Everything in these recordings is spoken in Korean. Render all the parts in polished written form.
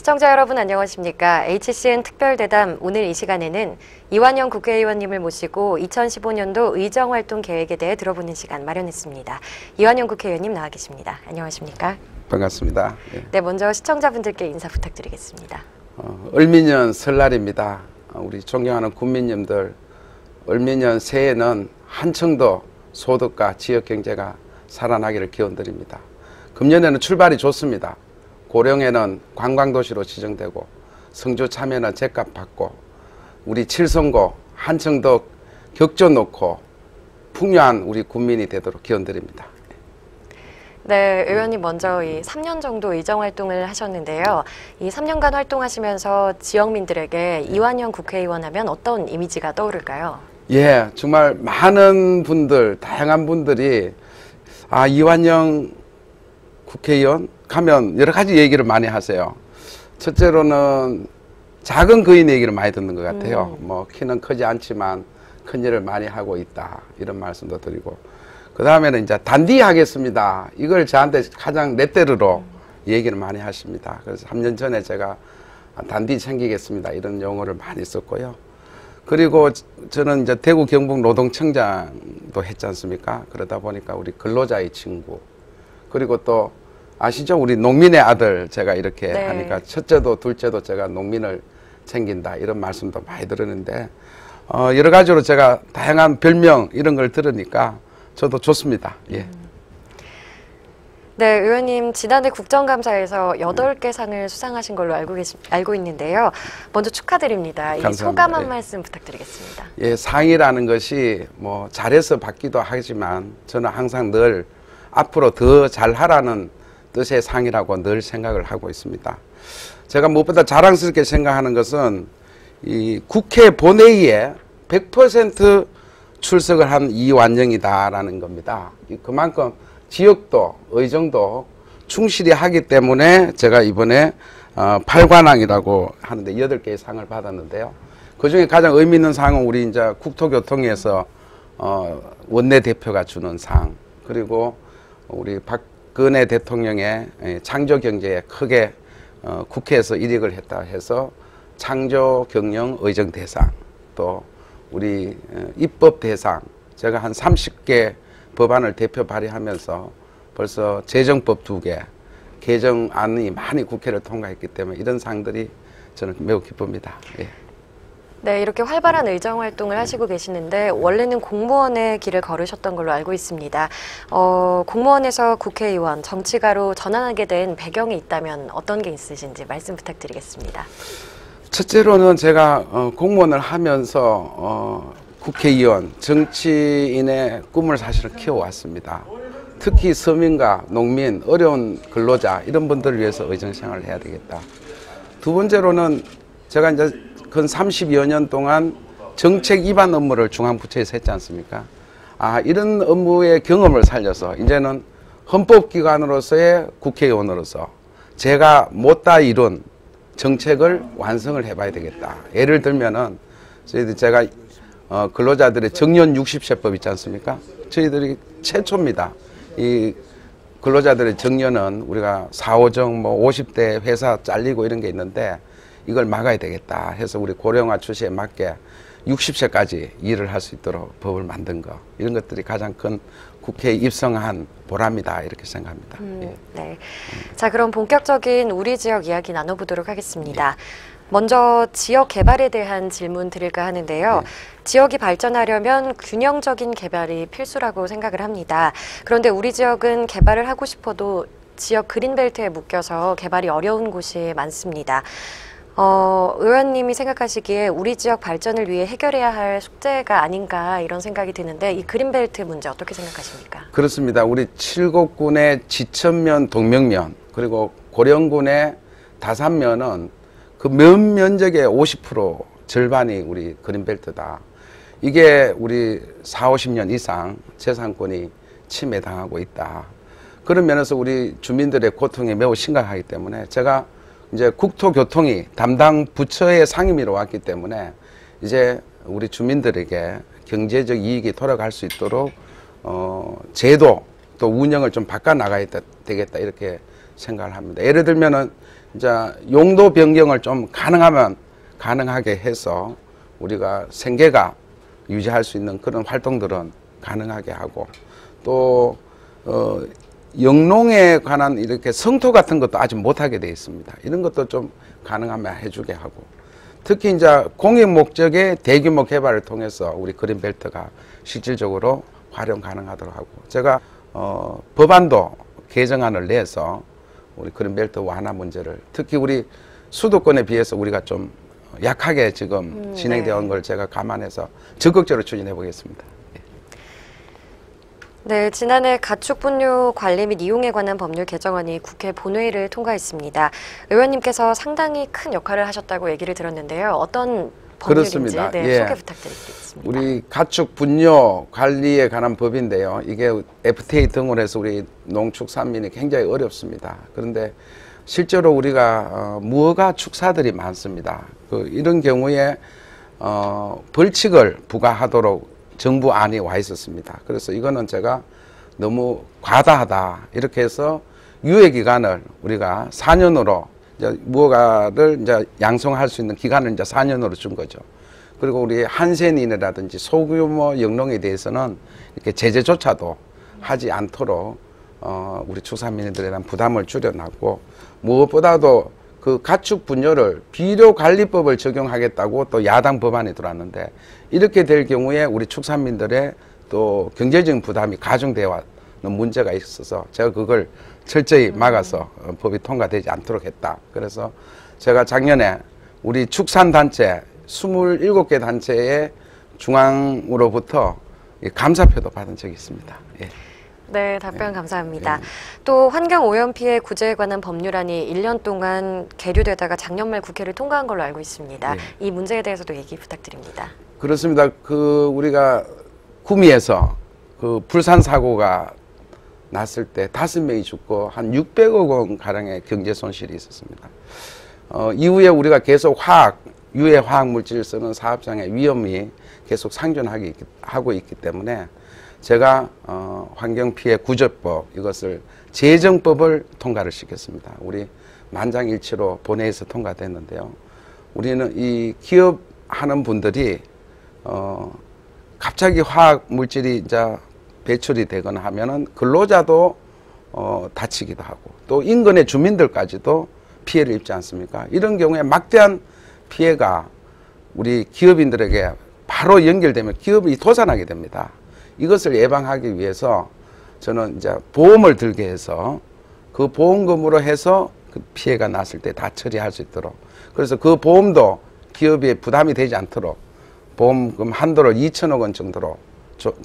시청자 여러분 안녕하십니까. HCN 특별대담 오늘 이 시간에는 이완영 국회의원님을 모시고 2015년도 의정활동 계획에 대해 들어보는 시간 마련했습니다. 이완영 국회의원님 나와 계십니다. 안녕하십니까. 반갑습니다. 네, 먼저 시청자분들께 인사 부탁드리겠습니다. 을미년 설날입니다. 우리 존경하는 국민님들, 을미년 새해는 한층더 소득과 지역경제가 살아나기를 기원드립니다. 금년에는 출발이 좋습니다. 고령에는 관광도시로 지정되고 성주 참여는 죗값 받고 우리 칠성고 한층 더 격져놓고 풍요한 우리 국민이 되도록 기원드립니다. 네, 의원님 먼저 이 3년 정도 의정활동을 하셨는데요. 이 3년간 활동하시면서 지역민들에게 이완영 국회의원 하면 어떤 이미지가 떠오를까요? 예, 정말 많은 분들, 다양한 분들이 이완영 국회의원 가면 여러 가지 얘기를 많이 하세요. 첫째로는 작은 거인 얘기를 많이 듣는 것 같아요. 뭐 키는 크지 않지만 큰 일을 많이 하고 있다 이런 말씀도 드리고, 그 다음에는 이제 단디하겠습니다. 이걸 저한테 가장 렛대르로 얘기를 많이 하십니다. 그래서 3년 전에 제가 단디 챙기겠습니다 이런 용어를 많이 썼고요. 그리고 저는 이제 대구 경북 노동청장도 했지 않습니까? 그러다 보니까 우리 근로자의 친구, 그리고 또 아시죠? 우리 농민의 아들 제가 이렇게 네. 하니까 첫째도 둘째도 제가 농민을 챙긴다 이런 말씀도 많이 들었는데 여러 가지로 제가 다양한 별명 이런 걸 들으니까 저도 좋습니다. 예. 네, 의원님 지난해 국정감사에서 8개 상을 수상하신 걸로 알고 있는데요. 먼저 축하드립니다. 이 소감 한 말씀 부탁드리겠습니다. 예, 상이라는 것이 뭐 잘해서 받기도 하지만 저는 항상 늘 앞으로 더 잘하라는 뜻의 상이라고 늘 생각을 하고 있습니다. 제가 무엇보다 자랑스럽게 생각하는 것은 이 국회 본회의에 100% 출석을 한 이완영이다라는 겁니다. 그만큼 지역도 의정도 충실히 하기 때문에 제가 이번에 8관왕이라고 하는데 8개의 상을 받았는데요. 그중에 가장 의미 있는 상은 우리 이제 국토교통에서 원내대표가 주는 상, 그리고 우리 박근혜 대통령의 창조경제에 크게 국회에서 이력을 했다 해서 창조경영의정대상, 또 우리 입법대상, 제가 한 30개 법안을 대표 발의하면서 벌써 재정법 2개, 개정안이 많이 국회를 통과했기 때문에 이런 상들이 저는 매우 기쁩니다. 예. 네, 이렇게 활발한 의정활동을 하시고 계시는데 원래는 공무원의 길을 걸으셨던 걸로 알고 있습니다. 공무원에서 국회의원, 정치가로 전환하게 된 배경이 있다면 어떤 게 있으신지 말씀 부탁드리겠습니다. 첫째로는 제가 공무원을 하면서 국회의원, 정치인의 꿈을 사실은 키워왔습니다. 특히 서민과 농민, 어려운 근로자 이런 분들을 위해서 의정생활을 해야 되겠다. 두 번째로는 제가 이제 근 30여 년 동안 정책 위반 업무를 중앙부처에서 했지 않습니까? 이런 업무의 경험을 살려서 이제는 헌법기관으로서의 국회의원으로서 제가 못다 이룬 정책을 완성을 해봐야 되겠다. 예를 들면은 제가 근로자들의 정년 60세법 있지 않습니까? 저희들이 최초입니다. 이 근로자들의 정년은 우리가 4.5정, 뭐 50대 회사 잘리고 이런 게 있는데 이걸 막아야 되겠다 해서 우리 고령화 추세에 맞게 60세까지 일을 할 수 있도록 법을 만든 거, 이런 것들이 가장 큰 국회에 입성한 보람이다 이렇게 생각합니다. 예. 네. 자, 그럼 본격적인 우리 지역 이야기 나눠보도록 하겠습니다. 먼저 지역 개발에 대한 질문 드릴까 하는데요. 지역이 발전하려면 균형적인 개발이 필수라고 생각을 합니다. 그런데 우리 지역은 개발을 하고 싶어도 지역 그린벨트에 묶여서 개발이 어려운 곳이 많습니다. 의원님이 생각하시기에 우리 지역 발전을 위해 해결해야 할 숙제가 아닌가 이런 생각이 드는데 이 그린벨트 문제 어떻게 생각하십니까? 그렇습니다. 우리 칠곡군의 지천면, 동명면, 그리고 고령군의 다산면은 그 면적의 50% 절반이 우리 그린벨트다. 이게 우리 40-50년 이상 재산권이 침해당하고 있다. 그런 면에서 우리 주민들의 고통이 매우 심각하기 때문에 제가 이제 국토교통이 담당 부처의 상임위로 왔기 때문에 이제 우리 주민들에게 경제적 이익이 돌아갈 수 있도록 제도 또 운영을 좀 바꿔 나가야 되겠다 이렇게 생각을 합니다. 예를 들면은 이제 용도 변경을 좀 가능하면 가능하게 해서 우리가 생계가 유지할 수 있는 그런 활동들은 가능하게 하고 또 영농에 관한 이렇게 성토 같은 것도 아직 못하게 되어 있습니다. 이런 것도 좀 가능하면 해주게 하고 특히 이제 공익 목적의 대규모 개발을 통해서 우리 그린벨트가 실질적으로 활용 가능하도록 하고 제가 법안도 개정안을 내서 우리 그린벨트 완화 문제를 특히 우리 수도권에 비해서 우리가 좀 약하게 지금 진행되어 온 걸 제가 감안해서 적극적으로 추진해 보겠습니다. 네, 지난해 가축 분뇨 관리 및 이용에 관한 법률 개정안이 국회 본회의를 통과했습니다. 의원님께서 상당히 큰 역할을 하셨다고 얘기를 들었는데요. 어떤 법률인지 그렇습니다. 네, 예. 소개 부탁드리겠습니다. 우리 가축 분뇨 관리에 관한 법인데요. 이게 FTA 등을 해서 우리 농축산민이 굉장히 어렵습니다. 그런데 실제로 우리가 무허가 축사들이 많습니다. 이런 경우에 벌칙을 부과하도록 정부안이 와 있었습니다. 그래서 이거는 제가 너무 과다하다 이렇게 해서 유예 기간을 우리가 4년으로 이제 무허가를 이제 양성할 수 있는 기간을 이제 4년으로 준 거죠. 그리고 우리 한센인이라든지 소규모 영농에 대해서는 이렇게 제재조차도 하지 않도록 우리 축산민들에 대한 부담을 줄여놨고 무엇보다도 그 가축 분뇨를 비료관리법을 적용하겠다고 또 야당 법안이 들어왔는데 이렇게 될 경우에 우리 축산민들의 또 경제적인 부담이 가중되어 왔는 문제가 있어서 제가 그걸 철저히 막아서 법이 통과되지 않도록 했다. 그래서 제가 작년에 우리 축산단체 27개 단체의 중앙으로부터 감사표도 받은 적이 있습니다. 예. 네, 답변 감사합니다. 또 환경오염 피해 구제에 관한 법률안이 1년 동안 계류되다가 작년 말 국회를 통과한 걸로 알고 있습니다. 이 문제에 대해서도 얘기 부탁드립니다. 그렇습니다. 우리가 구미에서 불산 사고가 났을 때 5명이 죽고 한 600억 원 가량의 경제 손실이 있었습니다. 이후에 우리가 계속 유해 화학 물질을 쓰는 사업장의 위험이 계속 상존하고 있기 때문에 제가 환경피해 구제법 이것을 제정법을 통과를 시켰습니다. 우리 만장일치로 본회의에서 통과됐는데요. 우리는 이 기업하는 분들이 갑자기 화학 물질이 이제 배출이 되거나 하면은 근로자도 다치기도 하고 또 인근의 주민들까지도 피해를 입지 않습니까? 이런 경우에 막대한 피해가 우리 기업인들에게 바로 연결되면 기업이 도산하게 됩니다. 이것을 예방하기 위해서 저는 이제 보험을 들게 해서 그 보험금으로 해서 그 피해가 났을 때 다 처리할 수 있도록 그래서 그 보험도 기업에 부담이 되지 않도록 보험금 한도를 2천억 원 정도로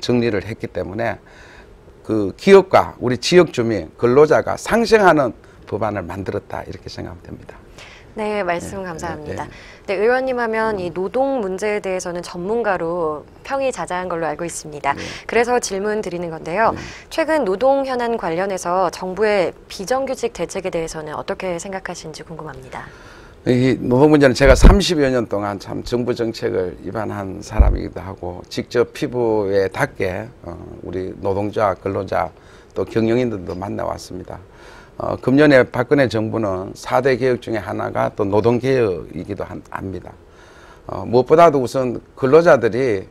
정리를 했기 때문에 그 기업과 우리 지역 주민, 근로자가 상생하는 법안을 만들었다 이렇게 생각하면 됩니다. 네, 말씀 감사합니다. 네, 의원님 하면 이 노동 문제에 대해서는 전문가로 평이 자자한 걸로 알고 있습니다. 그래서 질문 드리는 건데요. 최근 노동 현안 관련해서 정부의 비정규직 대책에 대해서는 어떻게 생각하시는지 궁금합니다. 이 노동 문제는 제가 30여 년 동안 참 정부 정책을 입안한 사람이기도 하고 직접 피부에 닿게 우리 노동자, 근로자 또 경영인들도 만나왔습니다. 금년에 박근혜 정부는 4대 개혁 중에 하나가 또 노동개혁이기도 합니다. 무엇보다도 우선 근로자들이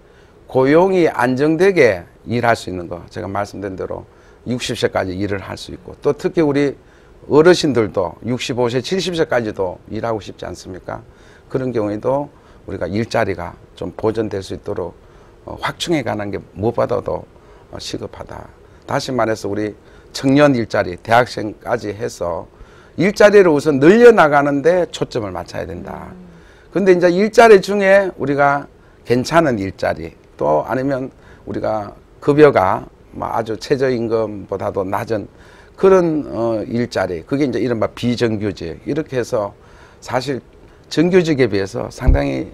고용이 안정되게 일할 수 있는 거 제가 말씀드린 대로 60세까지 일을 할 수 있고 또 특히 우리 어르신들도 65세, 70세까지도 일하고 싶지 않습니까? 그런 경우에도 우리가 일자리가 좀 보존될 수 있도록 확충해 가는 게 무엇보다도 시급하다. 다시 말해서 우리 청년 일자리, 대학생까지 해서 일자리를 우선 늘려나가는데 초점을 맞춰야 된다. 근데 이제 일자리 중에 우리가 괜찮은 일자리 또 아니면 우리가 급여가 아주 최저임금보다도 낮은 그런 일자리 그게 이제 이른바 비정규직 이렇게 해서 사실 정규직에 비해서 상당히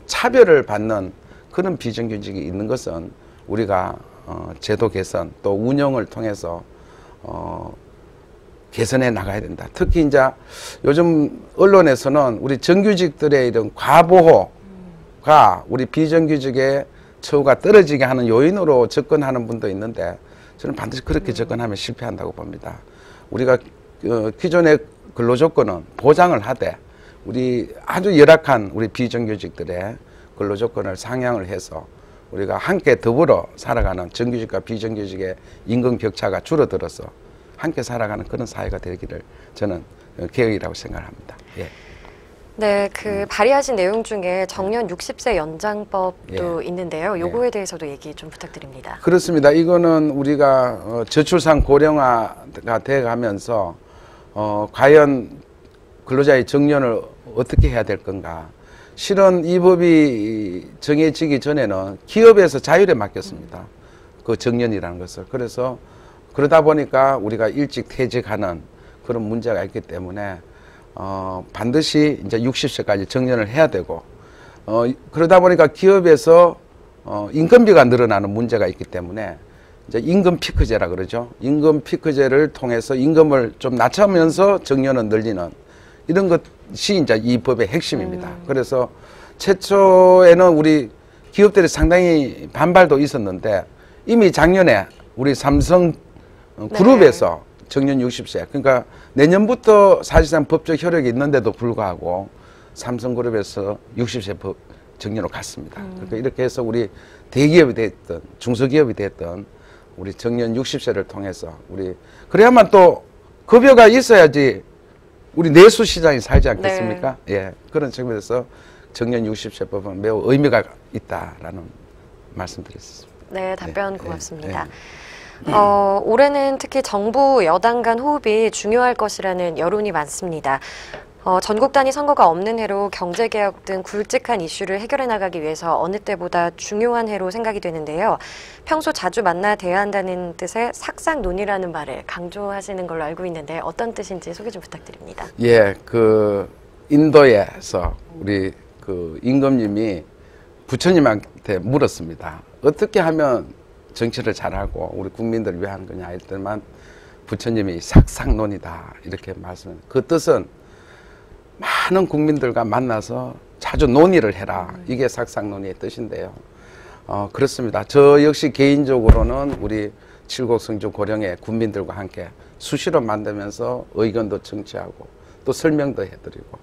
차별을 받는 그런 비정규직이 있는 것은 우리가 제도 개선 또 운영을 통해서 개선해 나가야 된다. 특히 이제 요즘 언론에서는 우리 정규직들의 이런 과보호가 우리 비정규직의 처우가 떨어지게 하는 요인으로 접근하는 분도 있는데 저는 반드시 그렇게 접근하면 실패한다고 봅니다. 우리가 기존에 근로조건은 보장을 하되 우리 아주 열악한 우리 비정규직들의 근로조건을 상향을 해서 우리가 함께 더불어 살아가는 정규직과 비정규직의 임금 격차가 줄어들어서 함께 살아가는 그런 사회가 되기를 저는 계획이라고 생각합니다. 예. 네, 발의하신 내용 중에 정년 60세 연장법도 예. 있는데요. 요거에 대해서도 얘기 좀 부탁드립니다. 그렇습니다. 이거는 우리가 저출산 고령화가 돼가면서 과연 근로자의 정년을 어떻게 해야 될 건가. 실은 이 법이 정해지기 전에는 기업에서 자율에 맡겼습니다. 그 정년이라는 것을. 그래서 그러다 보니까 우리가 일찍 퇴직하는 그런 문제가 있기 때문에 반드시 이제 60세까지 정년을 해야 되고 그러다 보니까 기업에서 인건비가 늘어나는 문제가 있기 때문에 이제 임금 피크제라 그러죠. 임금 피크제를 통해서 임금을 좀 낮추면서 정년을 늘리는 이런 것이 이제 이 법의 핵심입니다. 그래서 최초에는 우리 기업들이 상당히 반발도 있었는데 이미 작년에 우리 삼성 그룹에서 정년 60세, 그러니까 내년부터 사실상 법적 효력이 있는데도 불구하고 삼성그룹에서 60세 법 정년으로 갔습니다. 그러니까 이렇게 해서 우리 대기업이 됐든 중소기업이 됐든 우리 정년 60세를 통해서 우리 그래야만 또 급여가 있어야지 우리 내수 시장이 살지 않겠습니까? 네. 예, 그런 측면에서 정년 60세 법은 매우 의미가 있다라는 말씀드렸습니다. 네, 답변 고맙습니다. 올해는 특히 정부 여당 간 호흡이 중요할 것이라는 여론이 많습니다. 전국 단위 선거가 없는 해로 경제개혁 등 굵직한 이슈를 해결해 나가기 위해서 어느 때보다 중요한 해로 생각이 되는데요. 평소 자주 만나 대화한다는 뜻의 삭상논의라는 말을 강조하시는 걸로 알고 있는데 어떤 뜻인지 소개 좀 부탁드립니다. 예, 인도에서 우리 임금님이 부처님한테 물었습니다. 어떻게 하면 정치를 잘하고 우리 국민들을 위한 거냐 했더만 부처님이 삭상논의다 이렇게 말씀합니다. 그 뜻은 많은 국민들과 만나서 자주 논의를 해라. 이게 삭상논의의 뜻인데요. 그렇습니다. 저 역시 개인적으로는 우리 칠곡성주 고령의 국민들과 함께 수시로 만나면서 의견도 청취하고 또 설명도 해드리고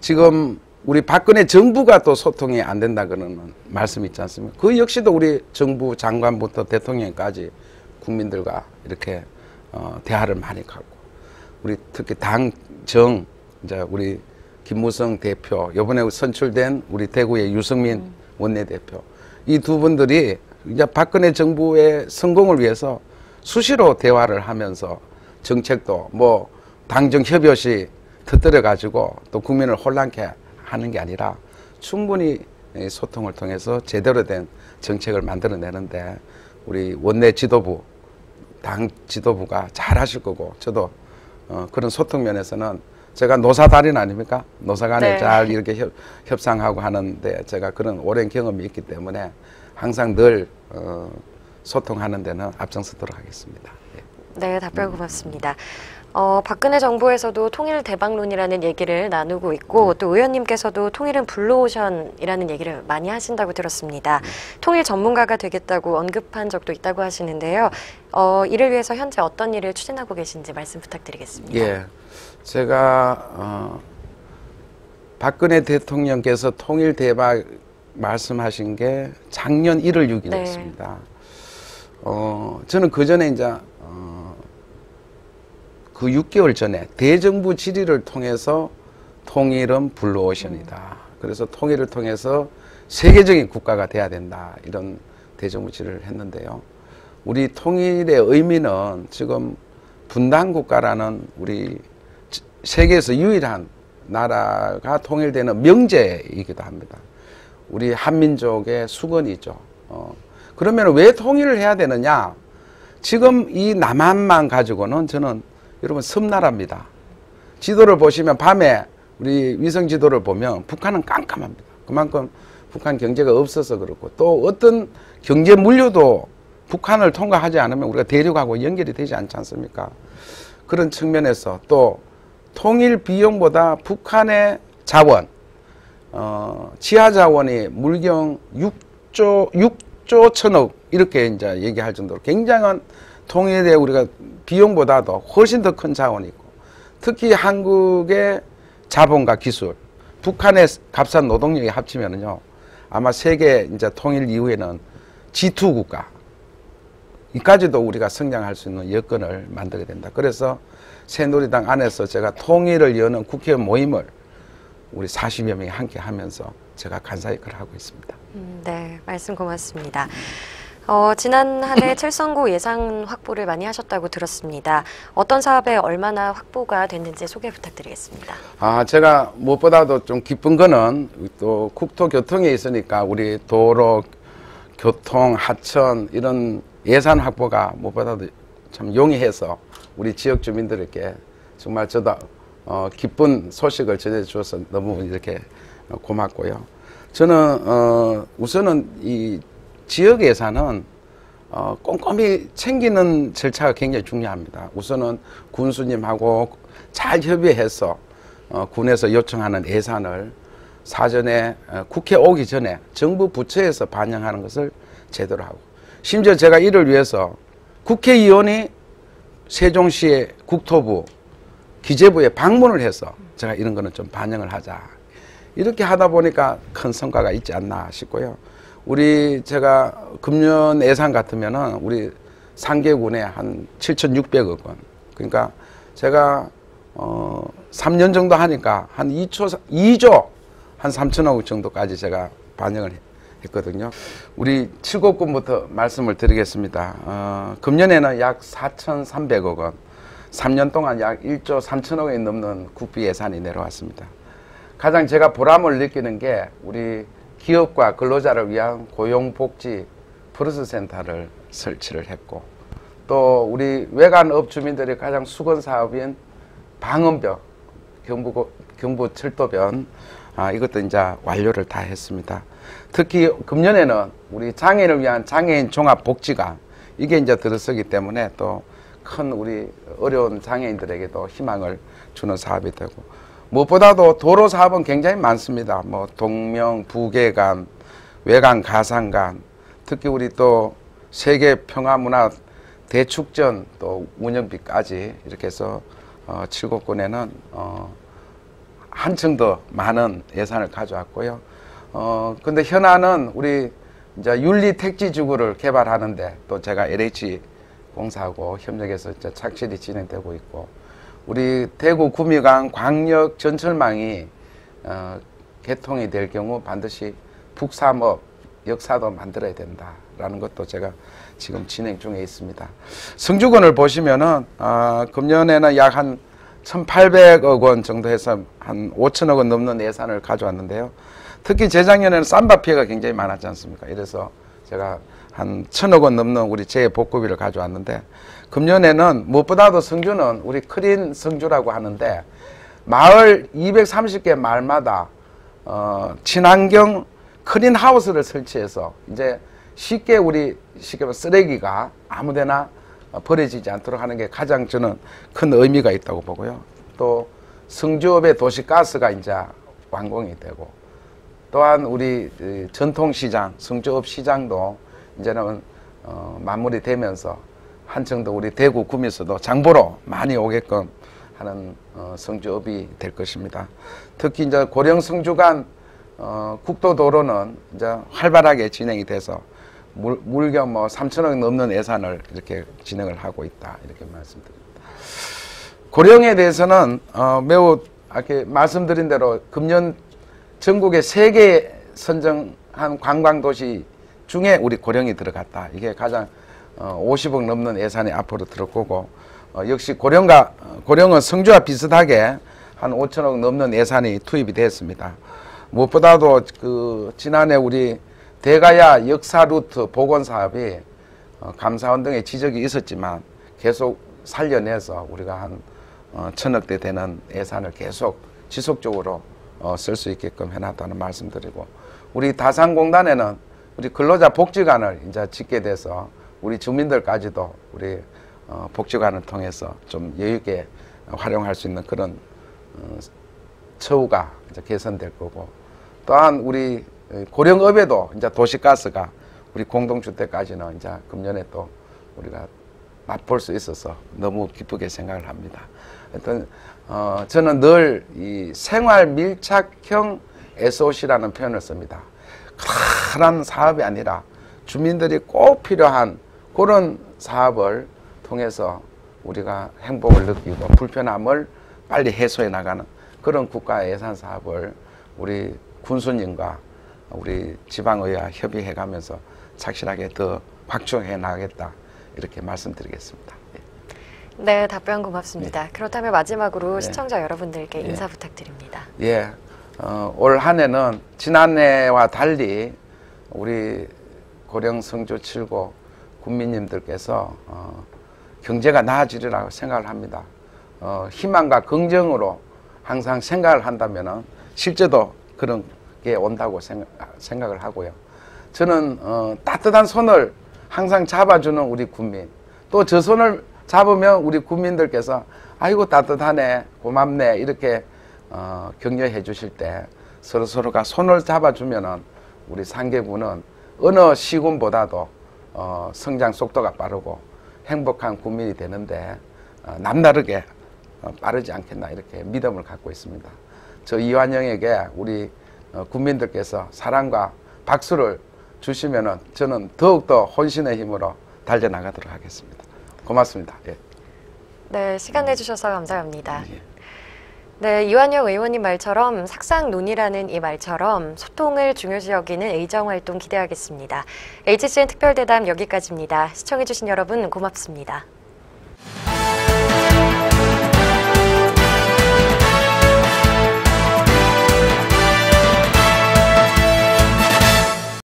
지금 우리 박근혜 정부가 또 소통이 안 된다 그러는 말씀이 있지 않습니까? 그 역시도 우리 정부 장관부터 대통령까지 국민들과 이렇게 대화를 많이 하고 우리 특히 당정 이제 우리 김무성 대표, 이번에 선출된 우리 대구의 유승민 원내대표, 이 두 분들이 이제 박근혜 정부의 성공을 위해서 수시로 대화를 하면서 정책도 뭐 당정 협의없이 터뜨려 가지고 또 국민을 혼란케 하는 게 아니라 충분히 소통을 통해서 제대로 된 정책을 만들어내는데 우리 원내 지도부, 당 지도부가 잘 하실 거고 저도 그런 소통 면에서는 제가 노사달인 아닙니까? 노사 간에 네. 잘 이렇게 협상하고 하는데 제가 그런 오랜 경험이 있기 때문에 항상 늘 소통하는 데는 앞장서도록 하겠습니다. 예. 네, 답변 고맙습니다. 박근혜 정부에서도 통일 대박론이라는 얘기를 나누고 있고 또 의원님께서도 통일은 블루오션이라는 얘기를 많이 하신다고 들었습니다. 통일 전문가가 되겠다고 언급한 적도 있다고 하시는데요. 이를 위해서 현재 어떤 일을 추진하고 계신지 말씀 부탁드리겠습니다. 예, 제가 박근혜 대통령께서 통일 대박 말씀하신 게 작년 1월 6일이었습니다. 저는 그 전에 이제 그 6개월 전에 대정부 질의를 통해서 통일은 블루오션이다. 그래서 통일을 통해서 세계적인 국가가 돼야 된다. 이런 대정부 질의를 했는데요. 우리 통일의 의미는 지금 분단국가라는 우리 세계에서 유일한 나라가 통일되는 명제이기도 합니다. 우리 한민족의 수건이죠. 그러면 왜 통일을 해야 되느냐? 지금 이 남한만 가지고는 저는 여러분 섬나라입니다. 지도를 보시면 밤에 우리 위성 지도를 보면 북한은 깜깜합니다. 그만큼 북한 경제가 없어서 그렇고 또 어떤 경제 물류도 북한을 통과하지 않으면 우리가 대륙하고 연결이 되지 않지 않습니까? 그런 측면에서 또 통일 비용보다 북한의 자원, 지하 자원이 물경 6조 천억 이렇게 이제 얘기할 정도로 굉장한 통일에 우리가 비용보다도 훨씬 더 큰 자원이 있고 특히 한국의 자본과 기술, 북한의 값싼 노동력이 합치면은요, 아마 세계 이제 통일 이후에는 G2 국가, 이까지도 우리가 성장할 수 있는 여건을 만들어야 된다. 그래서 새누리당 안에서 제가 통일을 여는 국회의원 모임을 우리 40여 명이 함께 하면서 제가 간사히 그걸 하고 있습니다. 네, 말씀 고맙습니다. 지난 한 해 칠성구 예산 확보를 많이 하셨다고 들었습니다. 어떤 사업에 얼마나 확보가 됐는지 소개 부탁드리겠습니다. 제가 무엇보다도 좀 기쁜 거는 또 국토교통에 있으니까 우리 도로, 교통, 하천 이런 예산 확보가 무엇보다도 참 용이해서 우리 지역 주민들에게 정말 저도 기쁜 소식을 전해주셔서 너무 이렇게 고맙고요. 저는 우선은 이 지역 예산은 꼼꼼히 챙기는 절차가 굉장히 중요합니다. 우선은 군수님하고 잘 협의해서 군에서 요청하는 예산을 사전에 국회 오기 전에 정부 부처에서 반영하는 것을 제대로 하고, 심지어 제가 이를 위해서 국회의원이 세종시의 국토부, 기재부에 방문을 해서 제가 이런 거는 좀 반영을 하자. 이렇게 하다 보니까 큰 성과가 있지 않나 싶고요. 제가 금년 예산 같으면은 우리 상계군에 한 7,600억 원. 그러니까 제가 3년 정도 하니까 한 2조 한 3천억 원 정도까지 제가 반영을 했거든요. 우리 칠곡군부터 말씀을 드리겠습니다. 금년에는 약 4,300억 원, 3년 동안 약 1조 3천억 원이 넘는 국비 예산이 내려왔습니다. 가장 제가 보람을 느끼는 게 우리 기업과 근로자를 위한 고용복지 플러스센터를 설치를 했고, 또 우리 외관업 주민들의 가장 수건 사업인 방음벽, 경부철도변, 이것도 이제 완료를 다 했습니다. 특히 금년에는 우리 장애인을 위한 장애인 종합복지관, 이게 이제 들어서기 때문에 또 큰 우리 어려운 장애인들에게도 희망을 주는 사업이 되고, 무엇보다도 도로 사업은 굉장히 많습니다. 뭐 동명, 부계간, 외관 가상간, 특히 우리 또 세계 평화문화 대축전 또 운영비까지 이렇게 해서 칠곡군에는 한층 더 많은 예산을 가져왔고요. 근데 현안은 우리 이제 윤리 택지지구를 개발하는데 또 제가 LH 공사하고 협력해서 이제 착실히 진행되고 있고, 우리 대구 구미강 광역 전철망이 개통이 될 경우 반드시 북삼업 역사도 만들어야 된다라는 것도 제가 지금 진행 중에 있습니다. 성주군을 보시면은 금년에는 약 한 1,800억 원 정도 해서 한 5천억 원 넘는 예산을 가져왔는데요. 특히 재작년에는 쌈바 피해가 굉장히 많았지 않습니까? 이래서 제가 한 1,000억 원 넘는 우리 재복구비를 가져왔는데, 금년에는 무엇보다도 성주는 우리 크린 성주라고 하는데 마을 230개 마을마다 친환경 크린 하우스를 설치해서 이제 쉽게 쉽게 말해 쓰레기가 아무데나 버려지지 않도록 하는 게 가장 저는 큰 의미가 있다고 보고요. 또 성주읍의 도시가스가 이제 완공이 되고, 또한 우리 전통시장, 성주읍 시장도 이제는 마무리되면서 한층 더 우리 대구 구미에서도 장보러 많이 오게끔 하는 성주읍이 될 것입니다. 특히 이제 고령 성주 간 국도도로는 이제 활발하게 진행이 돼서 물경 3천억 넘는 예산을 이렇게 진행을 하고 있다, 이렇게 말씀드립니다. 고령에 대해서는 매우 이렇게 말씀드린 대로 금년 전국의 3개 선정한 관광도시 중에 우리 고령이 들어갔다. 이게 가장 50억 넘는 예산이 앞으로 들어올 거고, 역시 고령은 성주와 비슷하게 한 5천억 넘는 예산이 투입이 됐습니다. 무엇보다도 지난해 우리 대가야 역사 루트 복원 사업이 감사원 등의 지적이 있었지만 계속 살려내서 우리가 한 1,000억대 되는 예산을 계속 지속적으로 쓸 수 있게끔 해놨다는 말씀드리고, 우리 다산공단에는 우리 근로자 복지관을 이제 짓게 돼서 우리 주민들까지도 우리 복지관을 통해서 좀 여유있게 활용할 수 있는 그런 처우가 이제 개선될 거고, 또한 우리 고령업에도 이제 도시가스가 우리 공동주택까지는 이제 금년에 또 우리가 맛볼 수 있어서 너무 기쁘게 생각을 합니다. 하여튼 저는 늘 이 생활 밀착형 SOC라는 표현을 씁니다. 그런 사업이 아니라 주민들이 꼭 필요한 그런 사업을 통해서 우리가 행복을 느끼고 불편함을 빨리 해소해 나가는 그런 국가 예산 사업을 우리 군수님과 우리 지방의회와 협의해 가면서 착실하게 더 확충해 나가겠다 이렇게 말씀드리겠습니다. 네, 답변 고맙습니다. 네. 그렇다면 마지막으로 네. 시청자 여러분들께 네. 인사 부탁드립니다. 예, 올 한 해는 지난해와 달리 우리 고령 성주 7고 국민님들께서 경제가 나아지리라고 생각을 합니다. 희망과 긍정으로 항상 생각을 한다면은 실제도 그런 게 온다고 생각을 하고요. 저는 따뜻한 손을 항상 잡아주는 우리 국민, 또 저 손을 잡으면 우리 국민들께서 아이고 따뜻하네, 고맙네 이렇게 격려해 주실 때 서로가 손을 잡아주면은 우리 상계군은 어느 시군보다도 성장 속도가 빠르고 행복한 국민이 되는데 남다르게 빠르지 않겠나 이렇게 믿음을 갖고 있습니다. 저 이완영에게 우리 국민들께서 사랑과 박수를 주시면은 저는 더욱더 혼신의 힘으로 달려나가도록 하겠습니다. 고맙습니다. 예. 네, 시간 내주셔서 감사합니다. 예. 네, 이완영 의원님 말처럼 삭상논의라는 이 말처럼 소통을 중요시 여기는 의정활동 기대하겠습니다. HCN 특별대담 여기까지입니다. 시청해주신 여러분 고맙습니다.